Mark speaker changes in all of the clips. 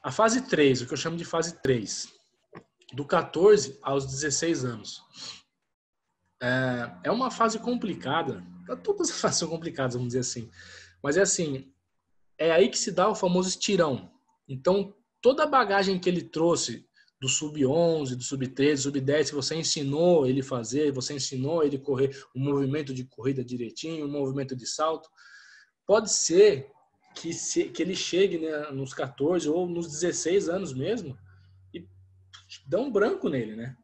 Speaker 1: A fase 3, o que eu chamo de fase 3, do 14 aos 16 anos. É uma fase complicada. Todas as fases são complicadas, vamos dizer assim. Mas é assim, é aí que se dá o famoso estirão. Então, toda a bagagem que ele trouxe do sub-11, do sub-13, sub-10, você ensinou ele fazer, você ensinou ele correr o movimento de corrida direitinho, o movimento de salto, pode ser que ele chegue, né, nos 14 ou nos 16 anos mesmo e dá um branco nele, né?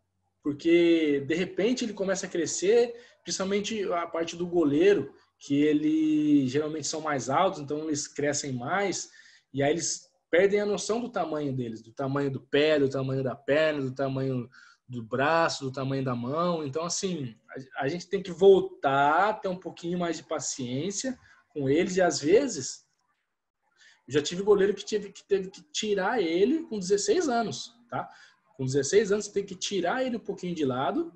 Speaker 1: Porque, de repente, ele começa a crescer, principalmente a parte do goleiro, que eles geralmente são mais altos, então eles crescem mais, e aí eles perdem a noção do tamanho deles, do tamanho do pé, do tamanho da perna, do tamanho do braço, do tamanho da mão. Então, assim, a gente tem que voltar a ter um pouquinho mais de paciência com eles, e às vezes, eu já tive goleiro que teve que tirar ele com 16 anos, tá? Com 16 anos, você tem que tirar ele um pouquinho de lado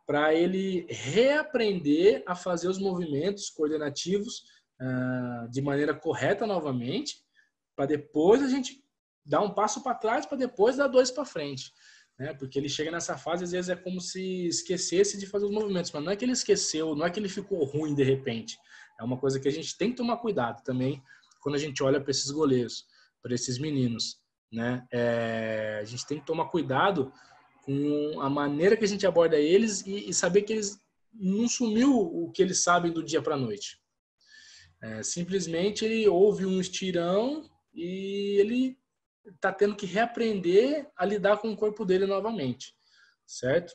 Speaker 1: para ele reaprender a fazer os movimentos coordenativos de maneira correta novamente, para depois a gente dar um passo para trás, para depois dar 2 para frente. Né? Porque ele chega nessa fase, às vezes é como se esquecesse de fazer os movimentos, mas não é que ele esqueceu, não é que ele ficou ruim de repente. É uma coisa que a gente tem que tomar cuidado também quando a gente olha para esses goleiros, para esses meninos. Né? A gente tem que tomar cuidado com a maneira que a gente aborda eles e saber que eles não sumiu o que eles sabem do dia para a noite. Simplesmente ele houve um estirão e ele está tendo que reaprender a lidar com o corpo dele novamente, certo?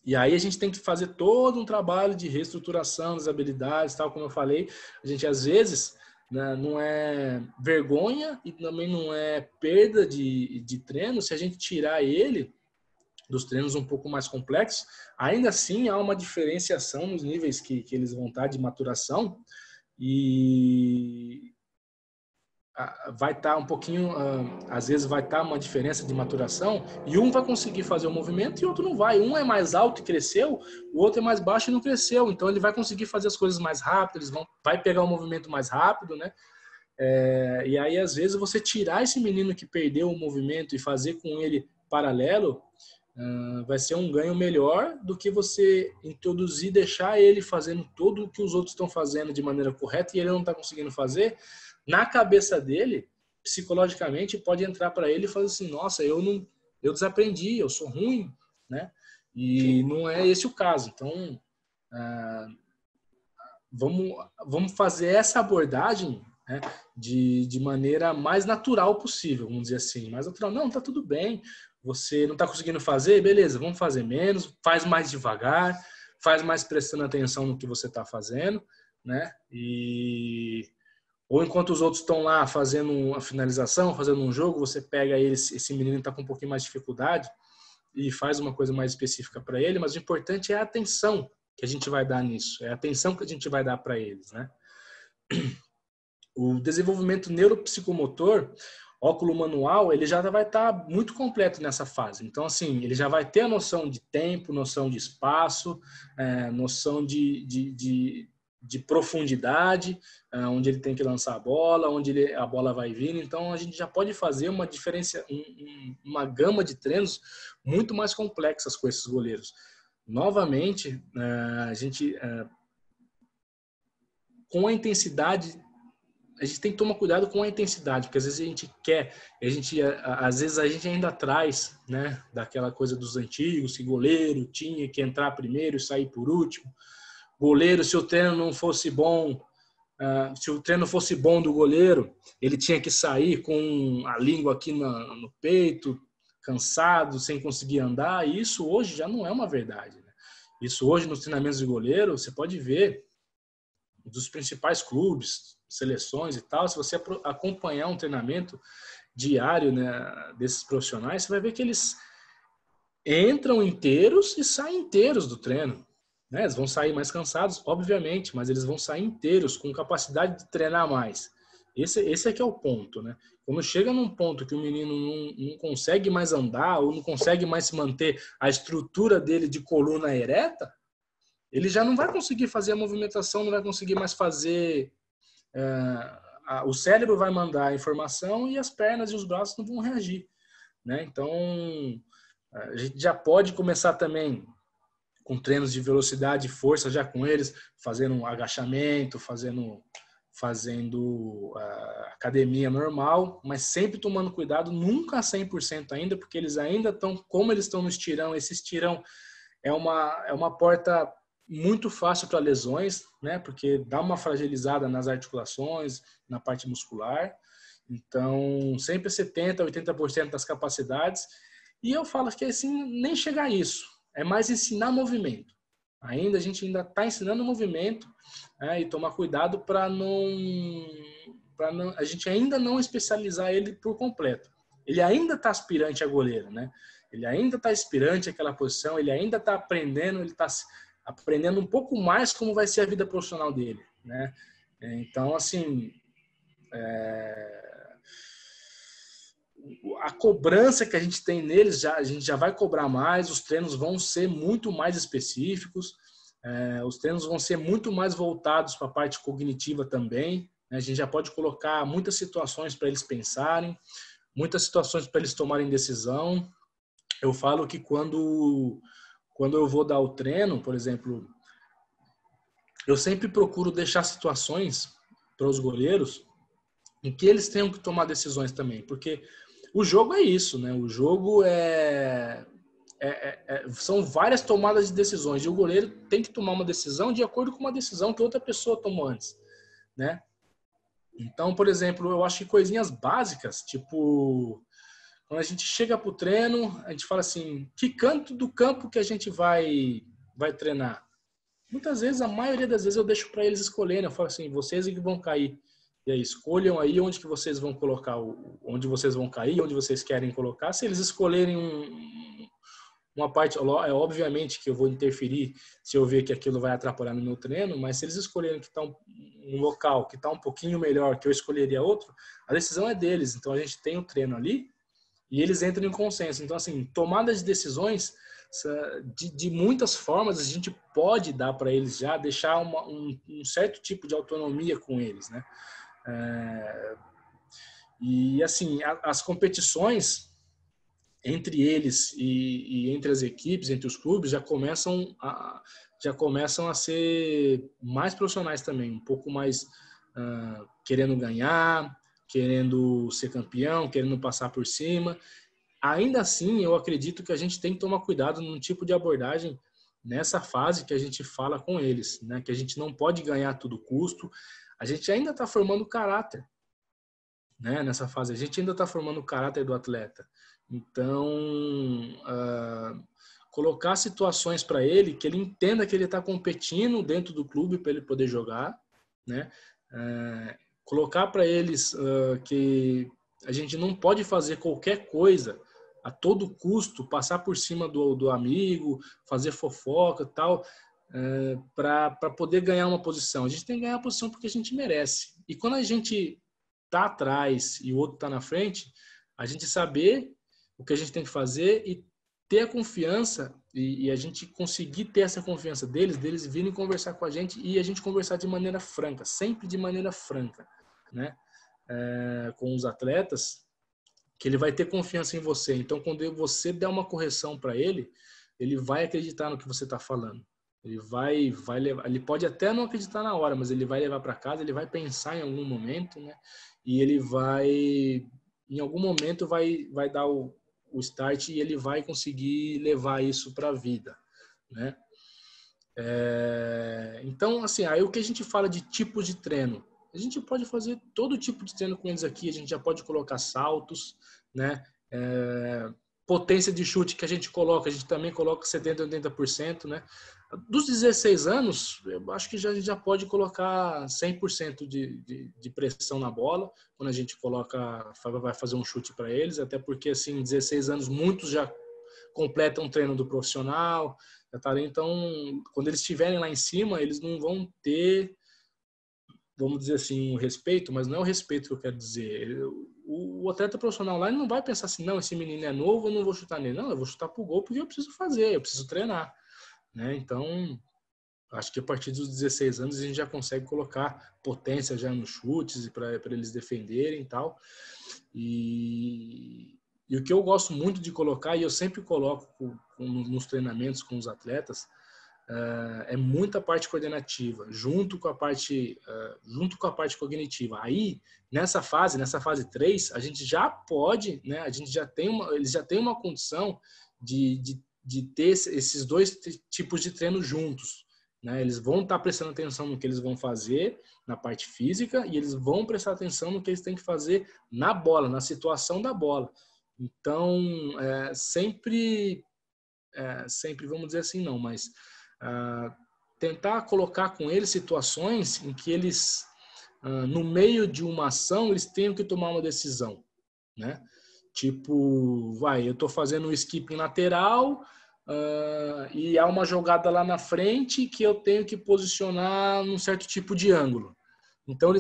Speaker 1: E aí a gente tem que fazer todo um trabalho de reestruturação das habilidades, tal como eu falei. A gente às vezes, né, não é vergonha e também não é perda de treino se a gente tirar ele dos treinos um pouco mais complexos. Ainda assim há uma diferenciação nos níveis que eles vão estar de maturação e vai estar um pouquinho, às vezes vai estar uma diferença de maturação e um vai conseguir fazer o movimento e o outro não vai. Um é mais alto e cresceu, o outro é mais baixo e não cresceu. Então ele vai conseguir fazer as coisas mais rápido, vai pegar o movimento mais rápido, né? E aí às vezes você tirar esse menino que perdeu o movimento e fazer com ele paralelo vai ser um ganho melhor do que você introduzir, deixar ele fazendo tudo o que os outros estão fazendo de maneira correta e ele não está conseguindo fazer. Na cabeça dele, psicologicamente, pode entrar para ele e falar assim, nossa, eu desaprendi, eu sou ruim, né? E não é esse o caso. Então, vamos fazer essa abordagem, né, de maneira mais natural possível, vamos dizer assim. Mais natural. Não, tá tudo bem. Você não está conseguindo fazer? Beleza, vamos fazer menos, faz mais devagar, faz mais prestando atenção no que você está fazendo, né? Ou enquanto os outros estão lá fazendo a finalização, fazendo um jogo, você pega esse menino que está com um pouquinho mais de dificuldade e faz uma coisa mais específica para ele, mas o importante é a atenção que a gente vai dar nisso, é a atenção que a gente vai dar para eles, né? O desenvolvimento neuropsicomotor óculo manual, ele já vai estar muito completo nessa fase. Então, assim, ele já vai ter a noção de tempo, noção de espaço, noção de profundidade, onde ele tem que lançar a bola, onde a bola vai vir. Então, a gente já pode fazer uma diferença, uma gama de treinos muito mais complexas com esses goleiros. Novamente, a gente, com a intensidade, a gente tem que tomar cuidado com a intensidade, porque às vezes a gente quer, às vezes a gente ainda traz, né, daquela coisa dos antigos, que goleiro tinha que entrar primeiro e sair por último. Goleiro, se o treino não fosse bom, se o treino fosse bom do goleiro, ele tinha que sair com a língua aqui no peito, cansado, sem conseguir andar. E isso hoje já não é uma verdade, né? Isso hoje nos treinamentos de goleiro, você pode ver dos principais clubes, seleções e tal, se você acompanhar um treinamento diário, né, desses profissionais, você vai ver que eles entram inteiros e saem inteiros do treino. Né? Eles vão sair mais cansados, obviamente, mas eles vão sair inteiros, com capacidade de treinar mais. Esse é que é o ponto. Né? Quando chega num ponto que o menino não consegue mais andar ou não consegue mais se manter a estrutura dele de coluna ereta, ele já não vai conseguir fazer a movimentação, não vai conseguir mais fazer o cérebro vai mandar a informação e as pernas e os braços não vão reagir, né? Então, a gente já pode começar também com treinos de velocidade e força já com eles, fazendo um agachamento, fazendo academia normal, mas sempre tomando cuidado, nunca a 100% ainda, porque eles ainda estão, como eles estão no estirão, esse estirão é uma porta muito fácil para lesões, né? Porque dá uma fragilizada nas articulações, na parte muscular. Então, sempre 70%, 80% das capacidades. E eu falo que assim, nem chegar a isso. É mais ensinar movimento. A gente ainda está ensinando movimento, né? E tomar cuidado para a gente ainda não especializar ele por completo. Ele ainda está aspirante a goleiro, né? Ele ainda está aspirante àquela posição, ele ainda está aprendendo, ele está aprendendo um pouco mais como vai ser a vida profissional dele, né? Então, assim, a cobrança que a gente tem neles, a gente já vai cobrar mais, os treinos vão ser muito mais específicos, os treinos vão ser muito mais voltados para a parte cognitiva também, né? A gente já pode colocar muitas situações para eles pensarem, muitas situações para eles tomarem decisão. Eu falo que quando eu vou dar o treino, por exemplo, eu sempre procuro deixar situações para os goleiros em que eles tenham que tomar decisões também, porque o jogo é isso, né? O jogo são várias tomadas de decisões e o goleiro tem que tomar uma decisão de acordo com uma decisão que outra pessoa tomou antes, né? Então, por exemplo, eu acho que coisinhas básicas, tipo, quando a gente chega para o treino, a gente fala assim, que canto do campo que a gente vai treinar? Muitas vezes, a maioria das vezes, eu deixo para eles escolherem. Eu falo assim, vocês é que vão cair. E aí, escolham aí onde que vocês vão colocar, onde vocês vão cair, onde vocês querem colocar. Se eles escolherem uma parte, obviamente que eu vou interferir se eu ver que aquilo vai atrapalhar no meu treino, mas se eles escolherem que está um local que está um pouquinho melhor, que eu escolheria outro, a decisão é deles. Então, a gente tem o treino ali e eles entram em consenso. Então, assim, tomada de decisões de muitas formas a gente pode dar para eles já, deixar um certo tipo de autonomia com eles, né? E assim, as competições entre eles e entre as equipes, entre os clubes, já começam a ser mais profissionais também, um pouco mais querendo ganhar, querendo ser campeão, querendo passar por cima. Ainda assim, eu acredito que a gente tem que tomar cuidado num tipo de abordagem nessa fase que a gente fala com eles, né? Que a gente não pode ganhar a todo custo. A gente ainda está formando caráter, né? Nessa fase, a gente ainda está formando o caráter do atleta. Então, colocar situações para ele que ele entenda que ele está competindo dentro do clube para ele poder jogar, né? Colocar para eles que a gente não pode fazer qualquer coisa a todo custo, passar por cima do amigo, fazer fofoca e tal, para poder ganhar uma posição. A gente tem que ganhar a posição porque a gente merece. E quando a gente está atrás e o outro está na frente, a gente saber o que a gente tem que fazer e ter a confiança e a gente conseguir ter essa confiança deles virem conversar com a gente e a gente conversar de maneira franca, sempre de maneira franca, né? Com os atletas, que ele vai ter confiança em você. Então, quando você der uma correção para ele, ele vai acreditar no que você está falando. Ele vai levar, ele pode até não acreditar na hora, mas ele vai levar para casa, ele vai pensar em algum momento, né? E ele vai, em algum momento, vai dar o start e ele vai conseguir levar isso para a vida, né? Então, assim, aí o que a gente fala de tipos de treino? A gente pode fazer todo tipo de treino com eles aqui, a gente já pode colocar saltos, né? Potência de chute que a gente também coloca 70%, 80%, né? Dos 16 anos, eu acho que a gente já pode colocar 100% de pressão na bola, quando a gente vai fazer um chute para eles, até porque, assim, 16 anos, muitos já completam o treino do profissional, então, quando eles estiverem lá em cima, eles não vão ter, vamos dizer assim, um respeito, mas não é o respeito que eu quero dizer. O atleta profissional lá, ele não vai pensar assim, não, esse menino é novo, eu não vou chutar nele. Não, eu vou chutar pro gol porque eu preciso fazer, eu preciso treinar, né? Então, Acho que a partir dos 16 anos a gente já consegue colocar potência já nos chutes para eles defenderem e tal. E o que eu gosto muito de colocar, e eu sempre coloco nos treinamentos com os atletas, é muita parte coordenativa, junto com a parte cognitiva. Aí, nessa fase 3, a gente já pode, né, eles já têm uma condição de ter esses dois tipos de treino juntos. Né? Eles vão estar prestando atenção no que eles vão fazer na parte física e eles vão prestar atenção no que eles têm que fazer na bola, na situação da bola. Então, sempre, vamos dizer assim, não, mas tentar colocar com eles situações em que eles, no meio de uma ação, eles tenham que tomar uma decisão, né? Tipo, eu estou fazendo um skipping lateral e há uma jogada lá na frente que eu tenho que posicionar num certo tipo de ângulo. Então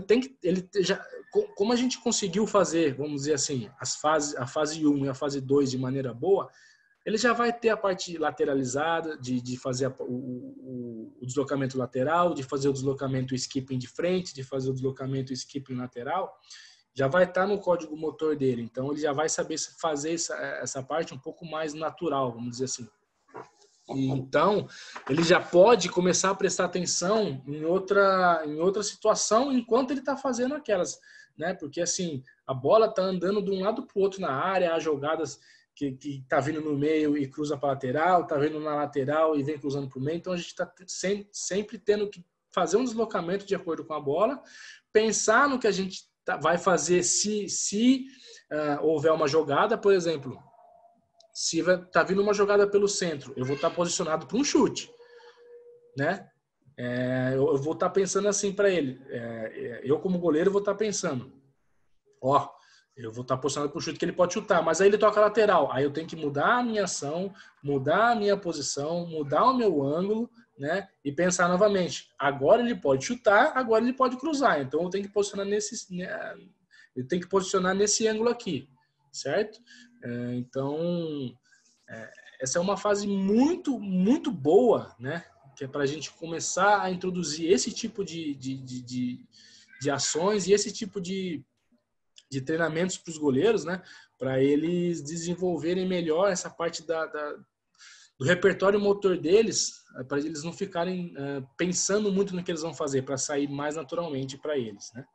Speaker 1: como a gente conseguiu fazer, vamos dizer assim, a fase 1 e a fase 2 de maneira boa, ele já vai ter a parte lateralizada de fazer o deslocamento lateral, de fazer o deslocamento skipping de frente, de fazer o deslocamento skipping lateral, já vai estar no código motor dele. Então, ele já vai saber fazer essa parte um pouco mais natural, vamos dizer assim. Então, ele já pode começar a prestar atenção em outra situação enquanto ele está fazendo aquelas, né? Porque, assim, a bola está andando de um lado para o outro na área, há jogadas que está vindo no meio e cruza para a lateral, está vindo na lateral e vem cruzando para o meio. Então, a gente está sempre tendo que fazer um deslocamento de acordo com a bola, pensar no que a gente vai fazer se houver uma jogada, por exemplo. Se está vindo uma jogada pelo centro, eu vou estar posicionado para um chute, né? Eu vou estar pensando assim para ele. Eu, como goleiro, vou estar pensando: eu vou estar posicionado para o chute que ele pode chutar, mas aí ele toca lateral. Aí eu tenho que mudar a minha ação, mudar a minha posição, mudar o meu ângulo, né? E pensar novamente: agora ele pode chutar, agora ele pode cruzar. Então eu tenho que posicionar nesse ângulo aqui, certo? Então, essa é uma fase muito, muito boa, né? Que é para a gente começar a introduzir esse tipo de ações e esse tipo de treinamentos para os goleiros, né? Para eles desenvolverem melhor essa parte do repertório motor deles, para eles não ficarem pensando muito no que eles vão fazer, para sair mais naturalmente para eles, né?